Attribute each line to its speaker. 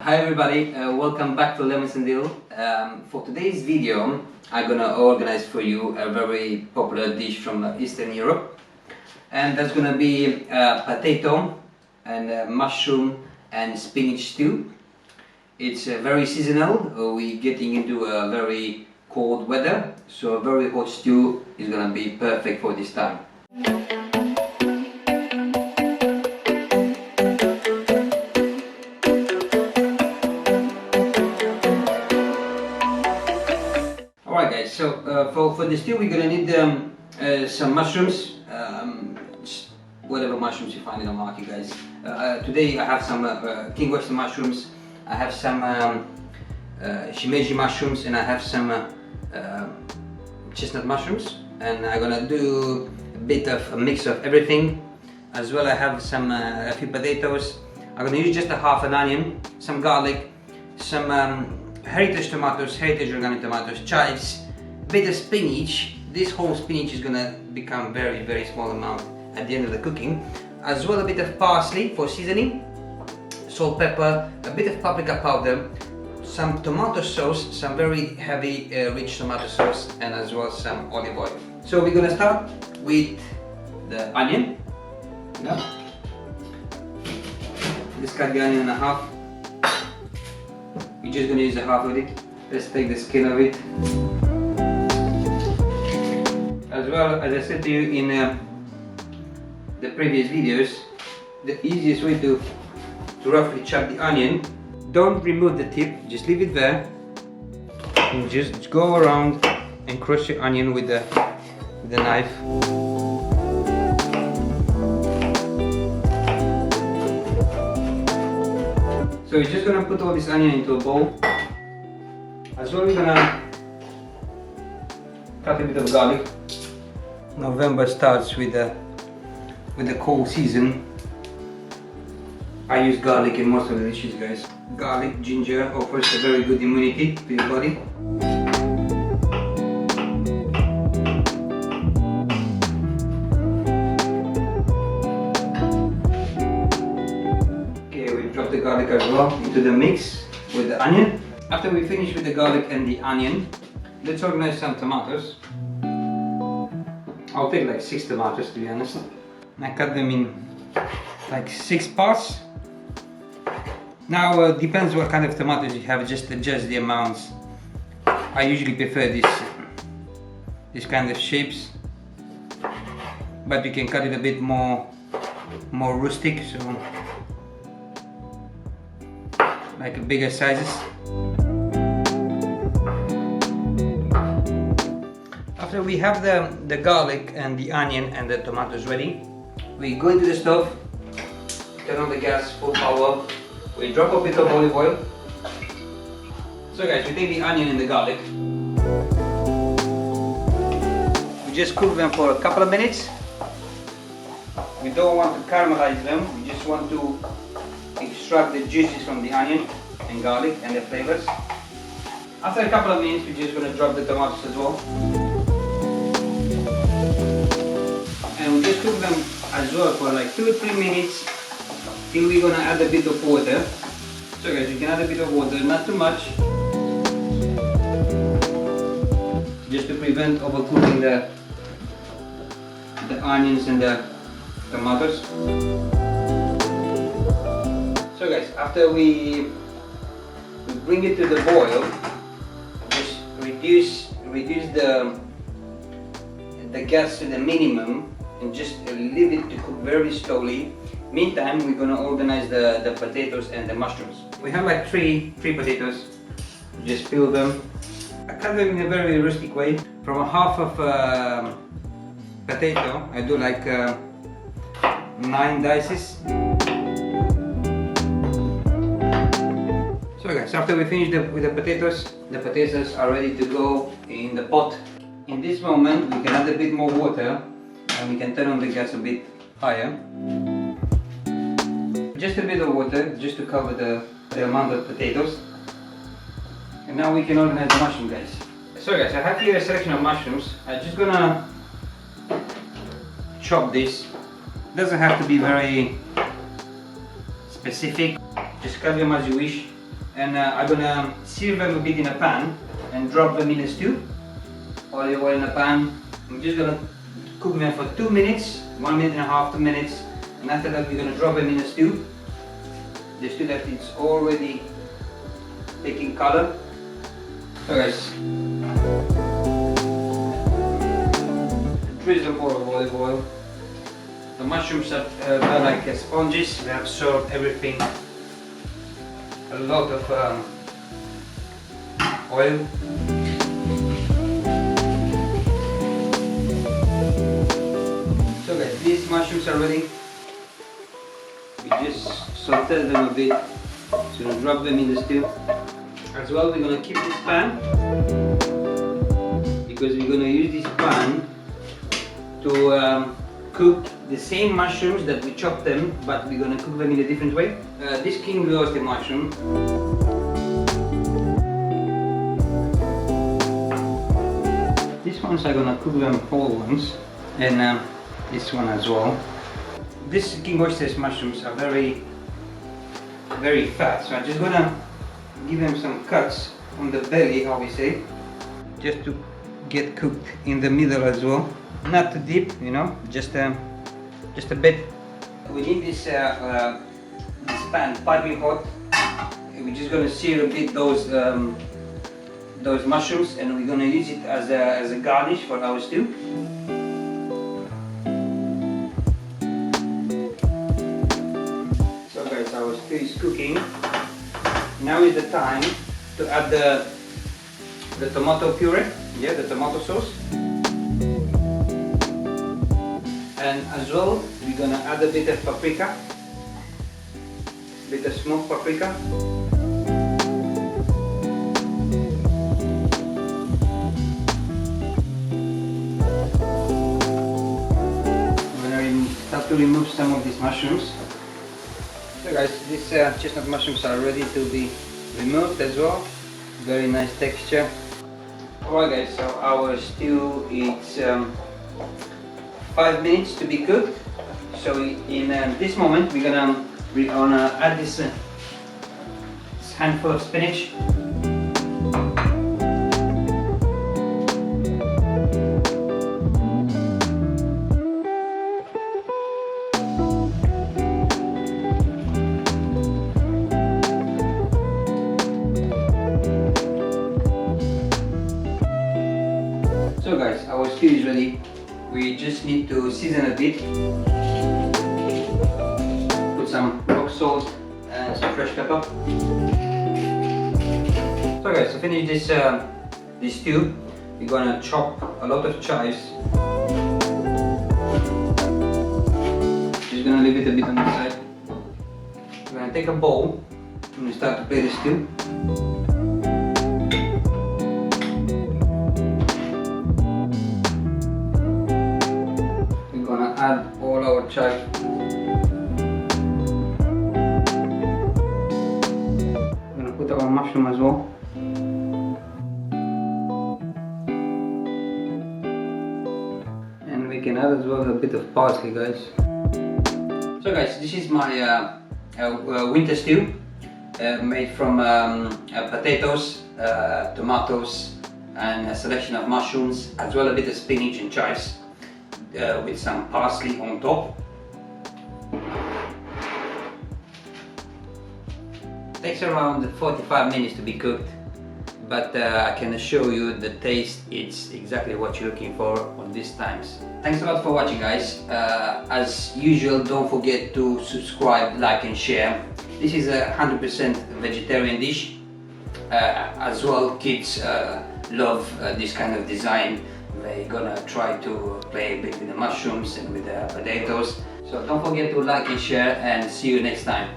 Speaker 1: Hi everybody, welcome back to Lemons and Dill. For today's video, I'm gonna organize for you a very popular dish from Eastern Europe, and that's gonna be potato and mushroom and spinach stew. It's very seasonal. We're getting into a very cold weather, so a very hot stew is gonna be perfect for this time. Alright guys, so for the stew we're gonna need some mushrooms, whatever mushrooms you find in the market, guys. Today I have some king western mushrooms, I have some shimeji mushrooms, and I have some chestnut mushrooms, and I'm gonna do a bit of a mix of everything. As well I have some a few potatoes. I'm gonna use just a half an onion, some garlic, some heritage tomatoes, heritage organic tomatoes, chives, a bit of spinach. This whole spinach is gonna become very small amount at the end of the cooking. As well a bit of parsley for seasoning, salt, pepper, a bit of paprika powder, some tomato sauce, some very heavy rich tomato sauce, and as well some olive oil. So we're gonna start with the onion. Just cut the onion in half. We're just gonna use a half of it. Let's take the skin of it. As well, as I said to you in the previous videos, the easiest way to roughly chop the onion, don't remove the tip, just leave it there and just go around and crush your onion with the knife. So we're just gonna put all this onion into a bowl. As well, we're gonna cut a bit of garlic. November starts with the cold season. I use garlic in most of the dishes, guys. Garlic, ginger offers a very good immunity to your body. Drop the garlic as well into the mix with the onion. After we finish with the garlic and the onion, let's organize some tomatoes. I'll take like 6 tomatoes, to be honest. And I cut them in like 6 parts. Now depends what kind of tomatoes you have, just adjust the amounts. I usually prefer this kind of shapes, but you can cut it a bit more rustic, so like bigger sizes. After we have the garlic and the onion and the tomatoes ready, we go into the stove, turn on the gas full power, we drop a bit of olive oil. So guys, we take the onion and the garlic, we just cook them for a couple of minutes. We don't want to caramelize them, we just want to extract the juices from the onion and garlic and the flavors. After a couple of minutes, we're just going to drop the tomatoes as well. And we just cook them as well for like 2 or 3 minutes till we're going to add a bit of water. So guys, you can add a bit of water, not too much, just to prevent overcooking the onions and the tomatoes. So guys, after we bring it to the boil, just reduce the gas to the minimum and just leave it to cook very slowly. Meantime, we're gonna organize the potatoes and the mushrooms. We have like three potatoes. Just peel them. I cut them in a very rustic way. From a half of potato, I do like 9 dices. So guys, after we finish with the potatoes are ready to go in the pot. In this moment, we can add a bit more water and we can turn on the gas a bit higher. Just a bit of water, just to cover the amount of potatoes. And now we can organize the mushroom, guys. So guys, I have here a selection of mushrooms. I'm just gonna chop this. Doesn't have to be very specific. Just cut them as you wish. and I'm gonna sear them a bit in a pan and drop them in a stew. Olive oil in a pan. I'm just gonna cook them for 2 minutes, 1.5 minutes, 2 minutes, and after that we're gonna drop them in a stew. The stew that it's already taking color. So guys, drizzle more of olive oil. The mushrooms are like sponges, they absorb everything. A lot of oil. So guys, these mushrooms are ready. We just saute them a bit. So we'll drop them in the stew. As well, we're gonna keep this pan because we're gonna use this pan to cook the same mushrooms that we chopped them, but we're gonna cook them in a different way. This king roasted mushroom. These ones I'm gonna cook them whole ones, and this one as well. These king oysters mushrooms are very fat, so I'm just gonna give them some cuts on the belly, how we say, just to get cooked in the middle as well. Not too deep, you know, just a bit. We need this pan piping hot. We're just gonna sear a bit those mushrooms, and we're gonna use it as a garnish for our stew. So guys, our stew is cooking. Now is the time to add the tomato puree, yeah, the tomato sauce. And as well, we're gonna add a bit of paprika, bit of smoked paprika. I'm gonna start to remove some of these mushrooms. So guys, these chestnut mushrooms are ready to be removed as well. Very nice texture. Alright guys, so our stew is 5 minutes to be cooked. So in this moment we're gonna add this handful of spinach. So guys, our stew is ready. We just need to season a bit. Put some rock salt and some fresh pepper. So guys, to finish this stew, we're gonna chop a lot of chives. Just gonna leave it a bit on the side. We're gonna take a bowl and we start to play the stew. Add all our chives. We're gonna put our mushroom as well. And we can add as well a bit of parsley, guys. So guys, this is my winter stew made from potatoes, tomatoes, and a selection of mushrooms, as well a bit of spinach and chives. With some parsley on top. Takes around 45 minutes to be cooked, but I can assure you the taste is exactly what you're looking for on these times. Thanks a lot for watching, guys. As usual, don't forget to subscribe, like and share. This is a 100% vegetarian dish. As well, kids love this kind of design. They're gonna try to play a bit with the mushrooms and with the potatoes. So don't forget to like and share, and see you next time.